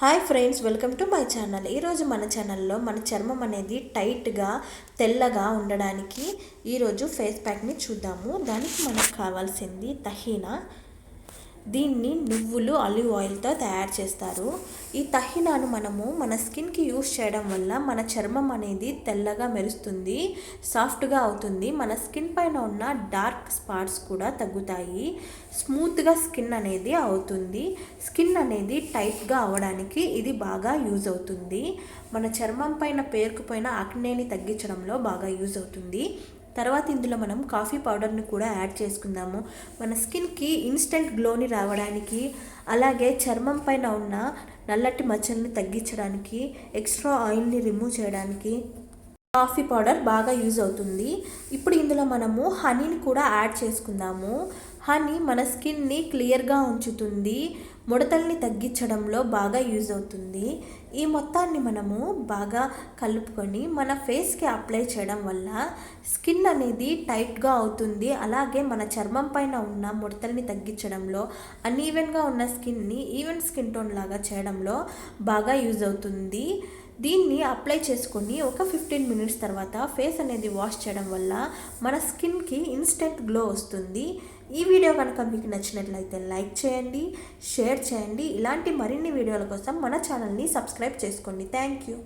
Hi friends, welcome to my channel. ఈరోజు మన ఛానల్లో మన చర్మం అనేది టైట్గా తెల్లగా ఉండడానికి ఈరోజు ఫేస్ ప్యాక్ని చూద్దాము. దానికి మనకు కావాల్సింది తహీనా. దీన్ని నువ్వులు ఆలివ్ ఆయిల్తో తయారు చేస్తారు. ఈ తహీనాను మనము మన స్కిన్కి యూస్ చేయడం వల్ల మన చర్మం అనేది తెల్లగా మెరుస్తుంది, సాఫ్ట్గా అవుతుంది. మన స్కిన్ పైన ఉన్న డార్క్ స్పాట్స్ కూడా తగ్గుతాయి. స్మూత్గా స్కిన్ అనేది అవుతుంది. స్కిన్ అనేది టైట్గా అవ్వడానికి ఇది బాగా యూజ్ అవుతుంది. మన చర్మం పైన పేరుకుపోయిన ఆక్నేని తగ్గించడంలో బాగా యూజ్ అవుతుంది. తర్వాత ఇందులో మనం కాఫీ పౌడర్ని కూడా యాడ్ చేసుకుందాము. మన స్కిన్కి ఇన్స్టెంట్ గ్లోని రావడానికి, అలాగే చర్మం పైన ఉన్న నల్లటి మచ్చల్ని తగ్గించడానికి, ఎక్స్ట్రా ఆయిల్ని రిమూవ్ చేయడానికి కాఫీ పౌడర్ బాగా యూజ్ అవుతుంది. ఇప్పుడు ఇందులో మనము హనీని కూడా యాడ్ చేసుకుందాము. హనీ మన స్కిన్ని క్లియర్గా ఉంచుతుంది, ముడతల్ని తగ్గించడంలో బాగా యూజ్ అవుతుంది. ఈ మొత్తాన్ని మనము బాగా కలుపుకొని మన ఫేస్కి అప్లై చేయడం వల్ల స్కిన్ అనేది టైట్గా అవుతుంది. అలాగే మన చర్మం పైన ఉన్న ముడతల్ని తగ్గించడంలో, అన్ఈవెన్గా ఉన్న స్కిన్ని ఈవెన్ స్కిన్ టోన్ లాగా చేయడంలో బాగా యూజ్ అవుతుంది. దీన్ని అప్లై చేసుకొని ఒక 15 మినిట్స్ తర్వాత ఫేస్ అనేది వాష్ చేయడం వల్ల మన స్కిన్కి ఇన్స్టెంట్ గ్లో వస్తుంది. ఈ వీడియో కనుక మీకు నచ్చినట్లయితే లైక్ చేయండి, షేర్ చేయండి. ఇలాంటి మరిన్ని వీడియోల కోసం మన ఛానల్ని సబ్స్క్రైబ్ చేసుకోండి. Thank you.